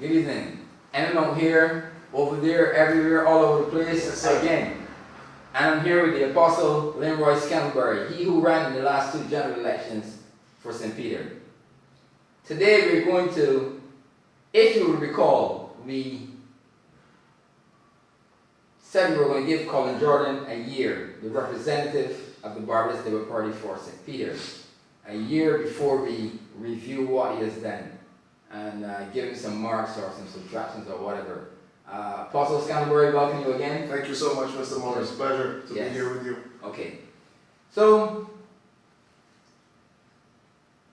Good evening. M.M Out here, over there, everywhere, all over the place, Yes, sir. again. And I'm here with the Apostle Leroy Scantlebury, he who ran in the last two general elections for St. Peter. Today we're going to, if you will recall, we said we were going to give Colin Jordan a year, the representative of the Barbados Labour Party for St. Peter, a year before we review what he has done and give him some marks or some subtractions or whatever. Apostle Scantlebury, welcome you again. Thank you so much, Mr. Morris. Pleasure to be here with you. Okay. So,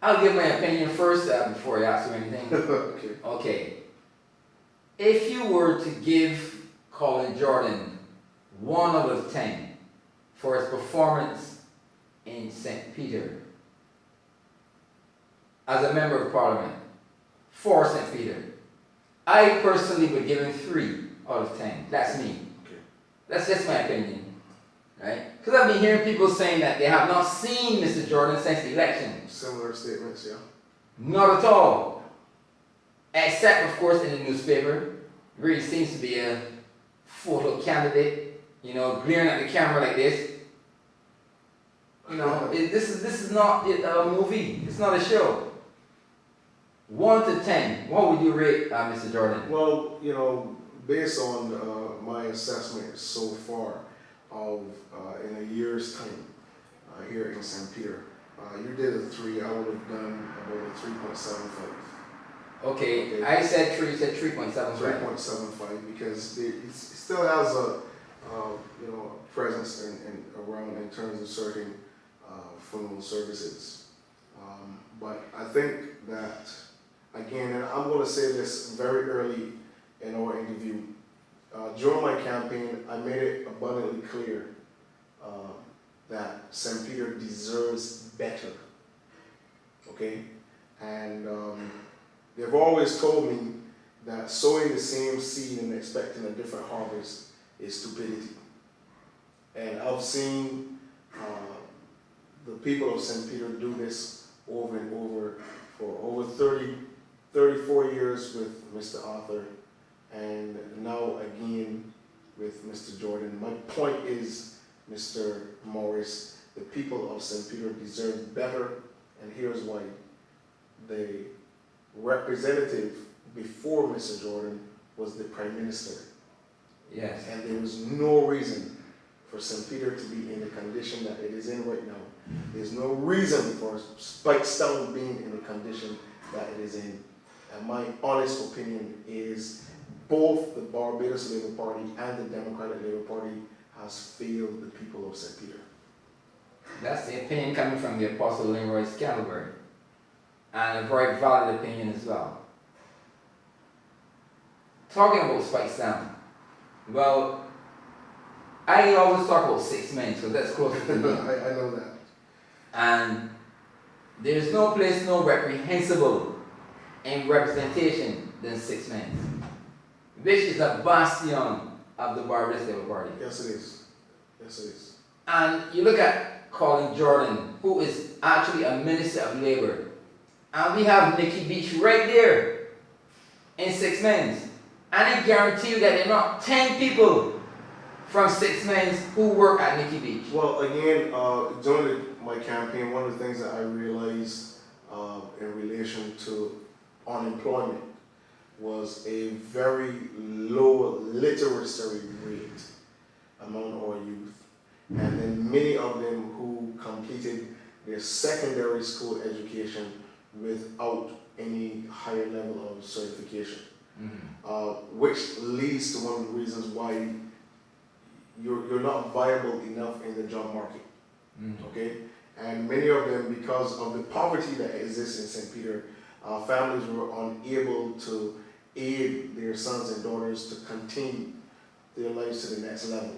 I'll give my opinion first before I ask you anything. Okay. Okay. If you were to give Colin Jordan 1 out of 10 for his performance in St. Peter as a member of Parliament for St. Peter, I personally would give him 3 out of 10. That's me. Okay. That's just my opinion. Right? Because I've been hearing people saying that they have not seen Mr. Jordan since the election. Similar statements, yeah. Not at all. Except, of course, in the newspaper. Really seems to be a photo candidate, glaring at the camera like this. This is not a movie. It's not a show. 1 to 10, what would you rate Mr. Jordan? Well, based on my assessment so far of in a year's time here in St. Peter, you did a 3. I would have done about a 3.75. Okay, I said 3, you said 3.75. 3.75 because it still has a presence in around in terms of certain funeral services. But I think that, again, and I'm going to say this very early in our interview, during my campaign, I made it abundantly clear that St. Peter deserves better. Okay? And they've always told me that sowing the same seed and expecting a different harvest is stupidity. And I've seen the people of St. Peter do this over and over for over 34 years with Mr. Arthur, and now again with Mr. Jordan. My point is, Mr. Morris, the people of St. Peter deserve better, and here's why. The representative before Mr. Jordan was the Prime Minister. Yes. And there was no reason for St. Peter to be in the condition that it is in right now. There's no reason for Spikestown being in the condition that it is in. And my honest opinion is both the Barbados Labour Party and the Democratic Labour Party has failed the people of St. Peter. That's the opinion coming from the Apostle Leroy Scantlebury. And a very valid opinion as well. Talking about Spikestown, well, I always talk about 6 men, so that's closer to me. I know that. And there's no place more reprehensible in representation than 6 men, which is a bastion of the Barbados Labour Party. Yes, it is. Yes, it is. And you look at Colin Jordan, who is actually a Minister of Labour, and we have Nikki Beach right there in 6 men. And I guarantee you that there are not 10 people from 6 men who work at Nikki Beach. Well, again, during my campaign, one of the things that I realized in relation to unemployment was a very low literacy rate among our youth. And then many of them who completed their secondary school education without any higher level of certification. Which leads to one of the reasons why you're not viable enough in the job market. Okay? And many of them, because of the poverty that exists in St. Peter, families were unable to aid their sons and daughters to continue their lives to the next level.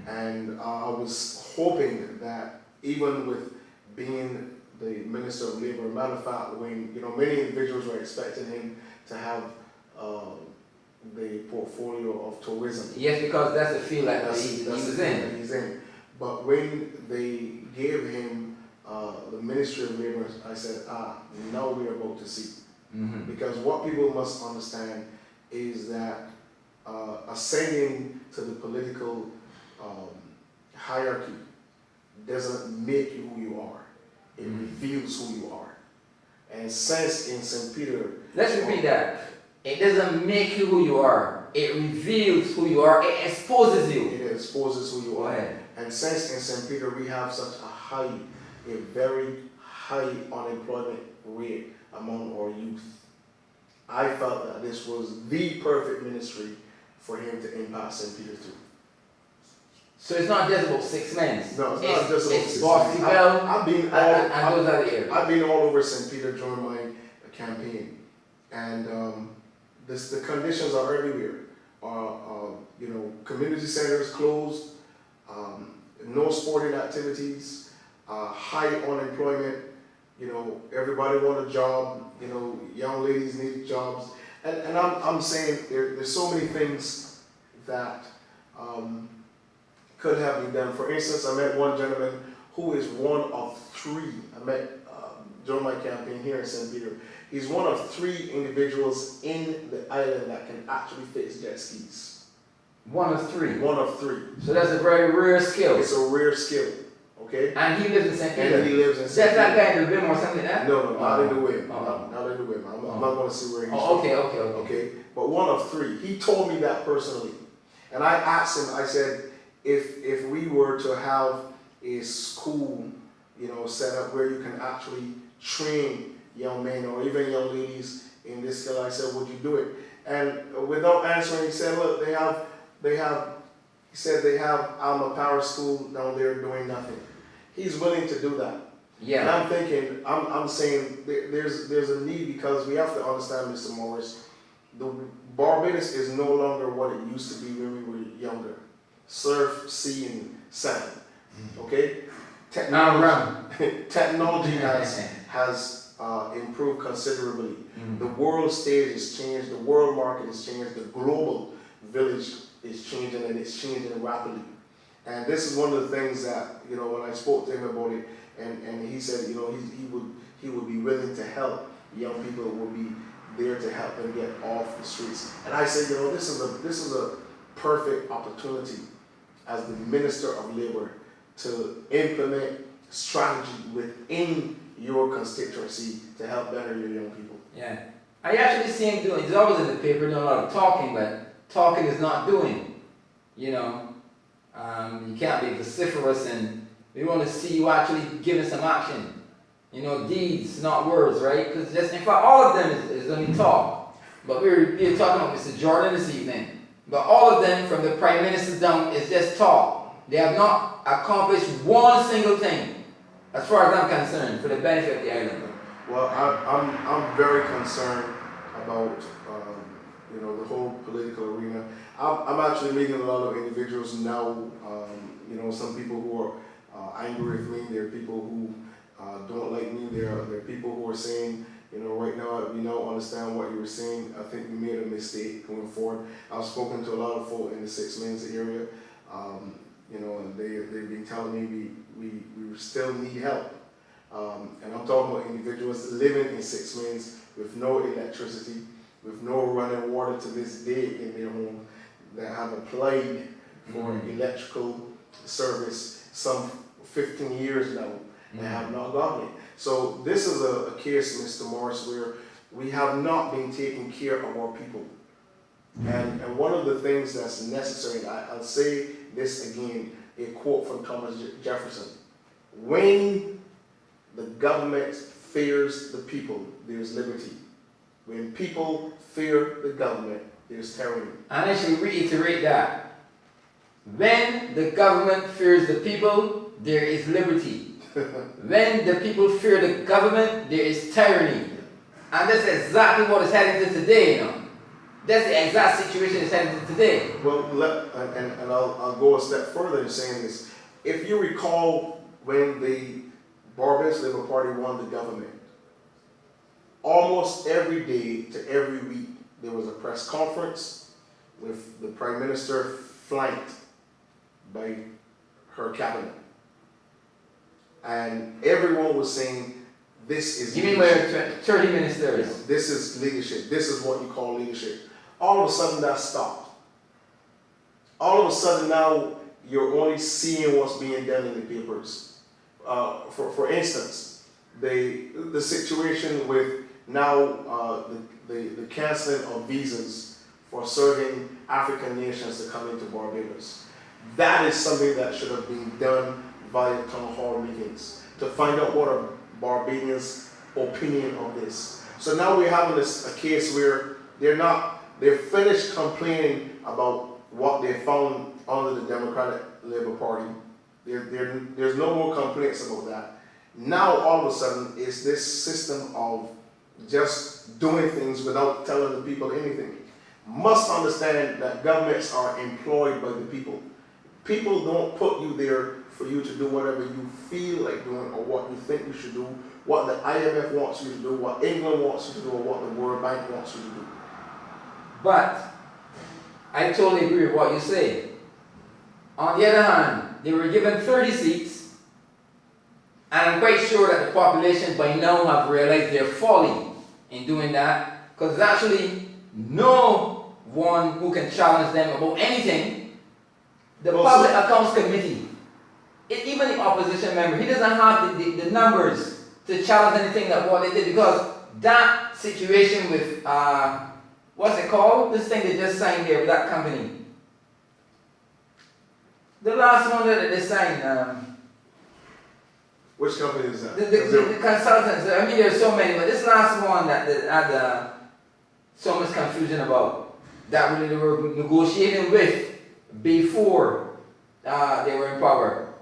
And I was hoping that even with being the Minister of Labour, matter of fact, when many individuals were expecting him to have the portfolio of tourism. Yes, because that's the field that he was in. He's in. But when they gave him the Ministry of Labour, I said, now we're about to see. Because what people must understand is that ascending to the political hierarchy doesn't make you who you are. It reveals who you are. And since in St. Peter... Let's repeat that. It doesn't make you who you are. It reveals who you are. It exposes you. It exposes who you are. Right. And since in St. Peter we have such a very high unemployment rate among our youth, I felt that this was the perfect ministry for him to impact St. Peter through. So it's not just about 6 months. No, it's not just about 6 months. I've been all over St. Peter during my campaign, and the conditions are everywhere. Community centers closed, no sporting activities, high unemployment. Everybody want a job. Young ladies need jobs, and I'm saying there's so many things that could have been done. For instance, I met one gentleman who is one of 3. I met during my campaign here in St. Peter. He's one of 3 individuals in the island that can actually fix jet skis. One of 3. One of 3. So that's a very rare skill. It's a rare skill. Okay. And he lives in St. Peter. And he lives in St. That's that guy in the Wim or something like that? No, not in the Wim. Not in the Wim. I'm not going to see where he's from. Okay. But one of 3. He told me that personally. And I asked him, I said, if we were to have a school, set up where you can actually train young men or even young ladies in this skill, I said, would you do it? And without answering, he said, look, they have Alma Power School down there doing nothing. He's willing to do that. Yeah. And I'm thinking, I'm saying there's a need, because we have to understand, Mr. Morris, the Barbados is no longer what it used to be when we were younger. Surf, sea, and sand. Okay? Technology has improved considerably. The world stage has changed, the world market has changed, the global village is changing, and it's changing rapidly. And this is one of the things that, when I spoke to him about it, and he said, he would be willing to help young people, would be there to help them get off the streets. And I said, this is a perfect opportunity as the Minister of Labor to implement strategy within your constituency to help better your young people. Yeah. I actually see him doing, he's always in the paper doing a lot of talking, but talking is not doing. You can't be vociferous, and we want to see you actually giving some action. Deeds, not words, right? Because in fact, all of them is only talk. But we're talking about Mr. Jordan this evening. But all of them, from the Prime Minister down, is just talk. They have not accomplished one single thing, as far as I'm concerned, for the benefit of the island. Well, I'm very concerned about the whole political arena. I'm actually meeting a lot of individuals now. Some people who are angry with me. There are people who don't like me. There are people who are saying, right now we now understand what you were saying. I think we made a mistake going forward. I've spoken to a lot of folk in the 6 Lanes area, and they've been telling me we still need help. And I'm talking about individuals living in 6 Lanes with no electricity, with no running water to this day in their home, that have applied for electrical service some 15 years now and have not gotten it. So this is a case, Mr. Morris, where we have not been taking care of our people. And one of the things that's necessary, I'll say this again, a quote from Thomas Jefferson: when the government fears the people, there's liberty. When people fear the government, there's tyranny. And I should reiterate that. When the government fears the people, there is liberty. When the people fear the government, there is tyranny. And that's exactly what is heading to today, That's the exact situation it's heading to today. Well, I'll go a step further in saying this. If you recall, when the Barbados Labour Party won the government, almost every day to every week, there was a press conference with the Prime Minister flanked by her cabinet. And everyone was saying, this is You mean by 30 ministers? This is leadership. This is what you call leadership. all of a sudden that stopped. All of a sudden now you're only seeing what's being done in the papers. For instance, the situation with now the canceling of visas for certain African nations to come into Barbados. That is something that should have been done via town hall meetings to find out what are Barbadians' opinion of this. So now we're having a case where they're finished complaining about what they found under the Democratic Labour Party. There's no more complaints about that. Now all of a sudden it's this system of just doing things without telling the people anything. Must understand that governments are employed by the people. People don't put you there for you to do whatever you feel like doing or what you think you should do, what the IMF wants you to do, what England wants you to do, or what the World Bank wants you to do. But I totally agree with what you say. On the other hand, they were given 30 seats, and I'm quite sure that the population by now have realized their folly in doing that, because there's actually no one who can challenge them about anything. The Public Accounts Committee, even the opposition member, he doesn't have the numbers to challenge anything that what they did, because that situation with, what's it called? This thing they just signed there with that company. The last one that they signed. Which company is that? The consultants. I mean, there's so many, but this last one that they had so much confusion about, that really they were negotiating with before they were in power.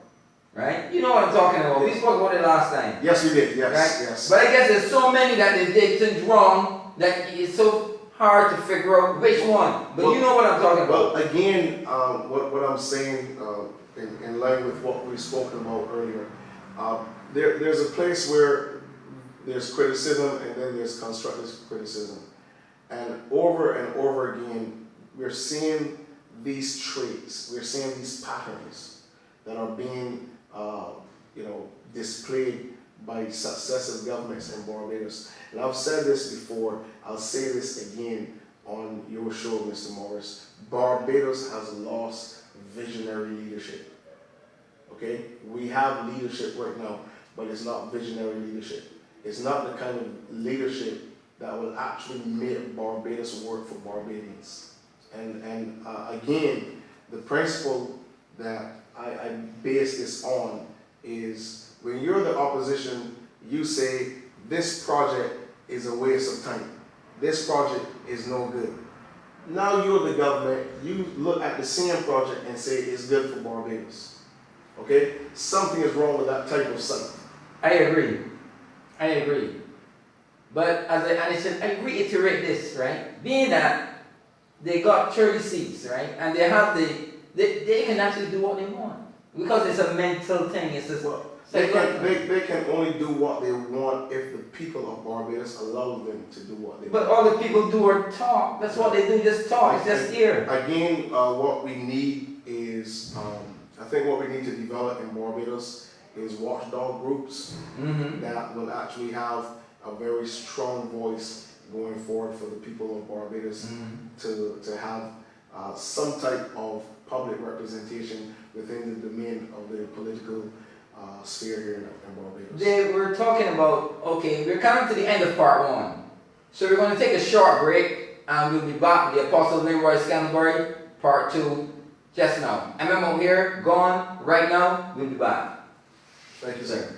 Right? You know what I'm talking about. We spoke about it last time. Yes, we did. Yes, right? yes. But I guess there's so many that they did things wrong that it's so hard to figure out which one. But you know what I'm talking about. Well, again, what I'm saying in line with what we've spoken about earlier, there's a place where there's criticism and then there's constructive criticism. And over again, we're seeing these traits, we're seeing these patterns that are being displayed by successive governments in Barbados. And I've said this before, I'll say this again on your show, Mr. Morris. Barbados has lost visionary leadership. Okay? We have leadership right now, but it's not visionary leadership. It's not the kind of leadership that will actually make Barbados work for Barbadians. And again, the principle that I base this on is when you're the opposition, you say this project is a waste of time. This project is no good. Now you're the government, you look at the same project and say it's good for Barbados. Okay? Something is wrong with that type of site. I agree. But I reiterate this, right? Being that they got 30 seats, right? And they have they can actually do what they want. Because it's a mental thing. It's just, they can only do what they want if the people of Barbados allow them to do what they want. But all the people do are talk. That's what they do, just talk. It's just here. Again, what we need is, I think what we need to develop in Barbados is watchdog groups that will actually have a very strong voice going forward for the people of Barbados to have some type of public representation within the domain of the political sphere here in Barbados. They were talking about, okay, we're coming to the end of part 1. So we're going to take a short break and we'll be back with the Apostle Leroy Scantlebury, part 2, just now. M.M Out Here, gone, right now, we'll be back. Thank you, sir.